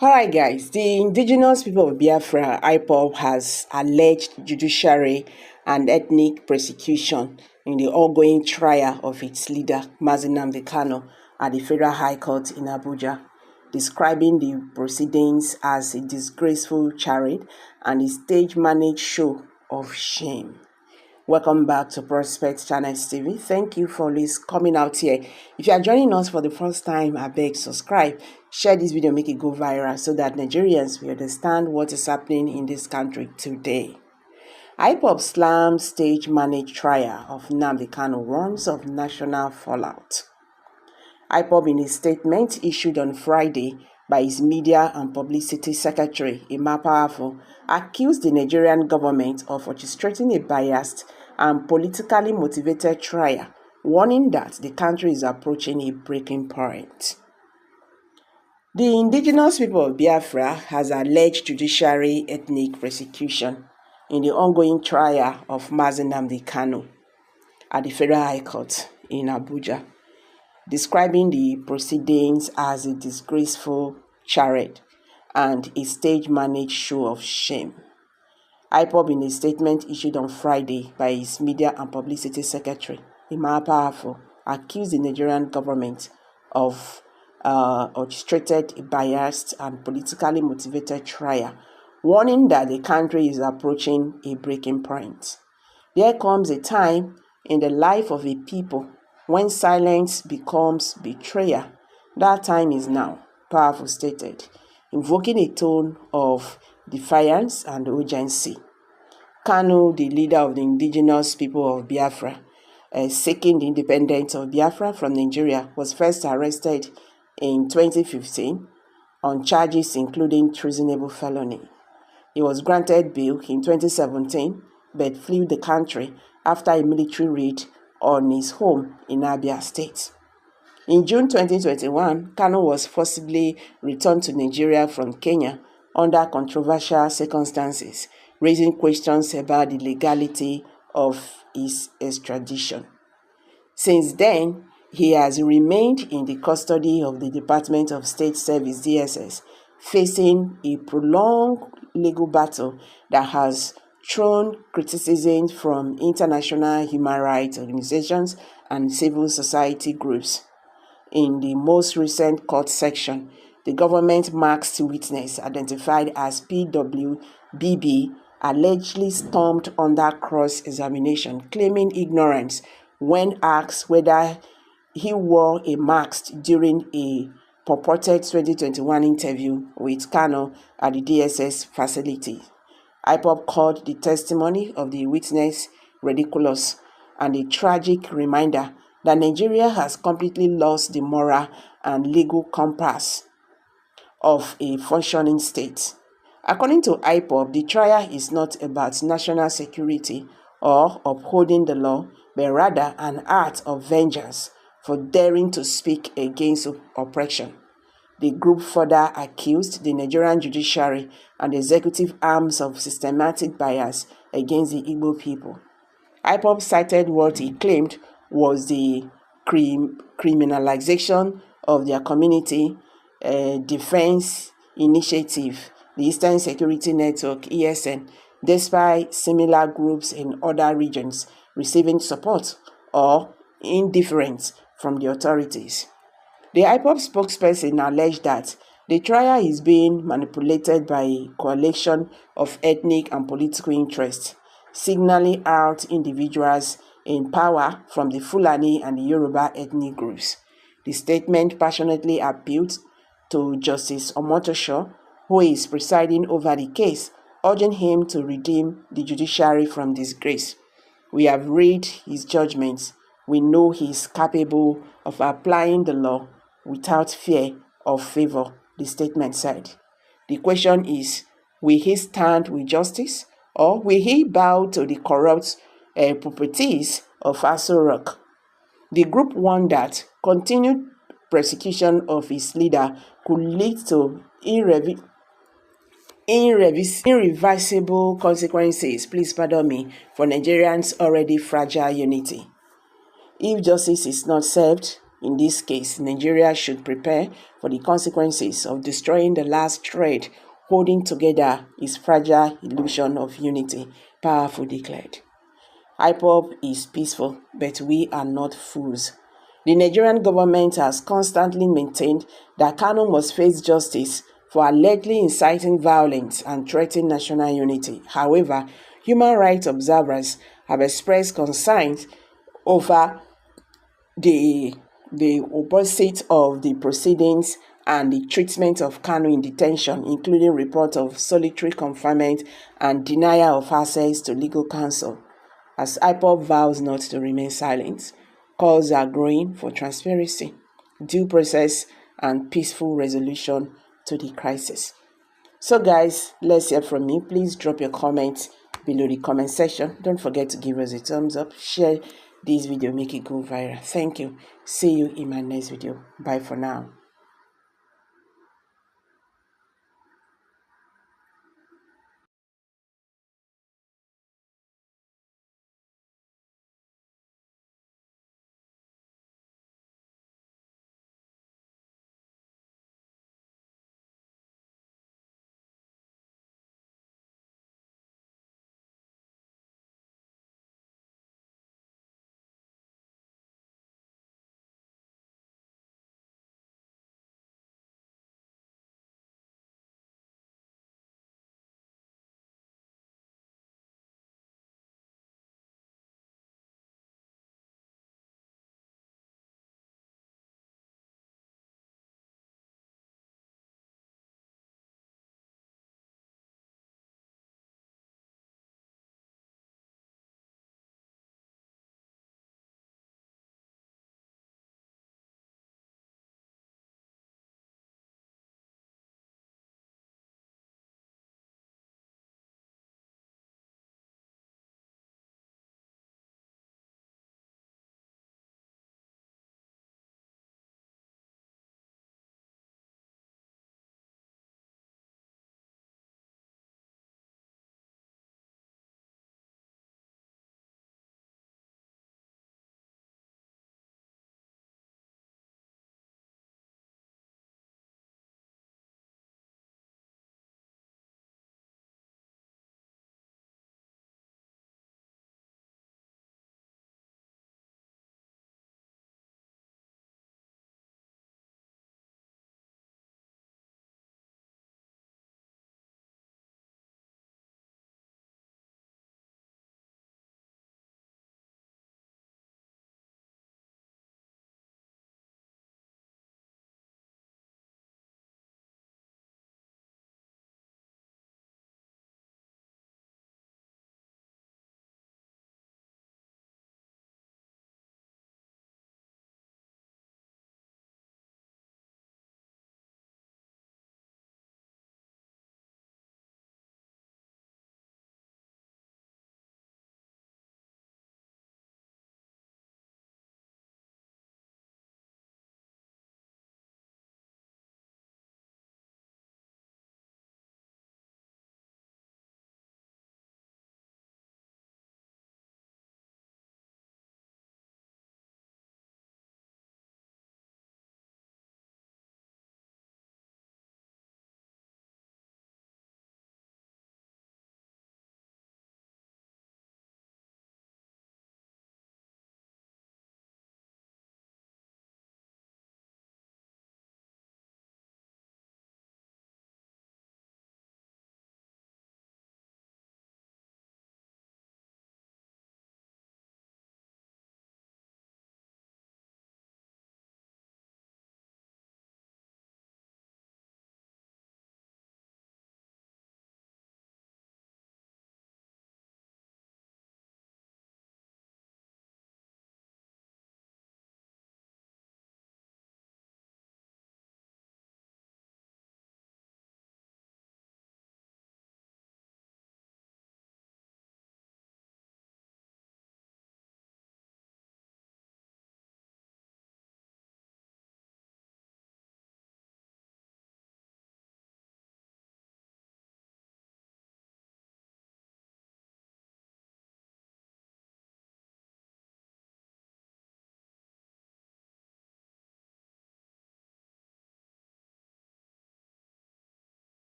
Alright guys, the indigenous people of Biafra, IPOB, has alleged judiciary and ethnic persecution in the ongoing trial of its leader, Nnamdi Kanu, at the Federal High Court in Abuja, describing the proceedings as a disgraceful charade and a stage-managed show of shame. Welcome back to Prospect Channels TV. Thank you for always coming out here. If you are joining us for the first time, I beg subscribe, share this video, make it go viral so that Nigerians will understand what is happening in this country today. IPOB Slãms stage managed trial of Nnamdi Kanu warns of national fallout. IPOB, in a statement issued on Friday by his media and publicity secretary, Emma Powerful, accused the Nigerian government of orchestrating a biased and politically motivated trial, warning that the country is approaching a breaking point. The indigenous people of Biafra has alleged judiciary ethnic persecution in the ongoing trial of Nnamdi Kanu at the Federal High Court in Abuja, describing the proceedings as a disgraceful charade and a stage-managed show of shame. IPOB, in a statement issued on Friday by his media and publicity secretary, Emma Powerful, accused the Nigerian government of orchestrated, biased, and politically motivated trial, warning that the country is approaching a breaking point. There comes a time in the life of a people when silence becomes betrayal. That time is now, Powerful stated, invoking a tone of defiance and urgency. Kanu, the leader of the indigenous people of Biafra, seeking the independence of Biafra from Nigeria, was first arrested in 2015 on charges including treasonable felony. He was granted bail in 2017 but fled the country after a military raid on his home in Abia State. In June 2021, Kanu was forcibly returned to Nigeria from Kenya under controversial circumstances, raising questions about the legality of his extradition. Since then, he has remained in the custody of the Department of State Service (DSS), facing a prolonged legal battle that has thrown criticism from international human rights organizations and civil society groups. In the most recent court section, the government masked witness identified as PWBB allegedly stormed under cross-examination, claiming ignorance when asked whether he wore a mask during a purported 2021 interview with Kanu at the DSS facility. IPOB called the testimony of the witness ridiculous and a tragic reminder that Nigeria has completely lost the moral and legal compass of a functioning state. According to IPOB, the trial is not about national security or upholding the law, but rather an act of vengeance for daring to speak against oppression. The group further accused the Nigerian judiciary and executive arms of systematic bias against the Igbo people. IPOB cited what he claimed was the criminalization of their community defense initiative, the Eastern Security Network (ESN), despite similar groups in other regions receiving support or indifference from the authorities. The IPOB spokesperson alleged that the trial is being manipulated by a coalition of ethnic and political interests, signaling out individuals in power from the Fulani and the Yoruba ethnic groups. The statement passionately appealed to Justice Omotosho, who is presiding over the case, urging him to redeem the judiciary from disgrace. We have read his judgments. We know he is capable of applying the law without fear or favor, the statement said. The question is, will he stand with justice or will he bow to the corrupt properties of Aso Rock? The group warned that continued persecution of his leader could lead to irreversible consequences, for Nigerians' already fragile unity. If justice is not served, In this case, Nigeria should prepare for the consequences of destroying the last thread holding together its fragile illusion of unity, powerful declared. IPOB is peaceful, but we are not fools. The Nigerian government has constantly maintained that Kanu must face justice for allegedly inciting violence and threatening national unity. However, human rights observers have expressed concerns over the opposite of the proceedings and the treatment of Kanu in detention, including reports of solitary confinement and denial of access to legal counsel. As IPOB vows not to remain silent, calls are growing for transparency, due process, and peaceful resolution to the crisis. So guys, let's hear from you. Please drop your comments below the comment section. Don't forget to give us a thumbs up, share this video, make it go viral. Thank you. See you in my next video. Bye for now.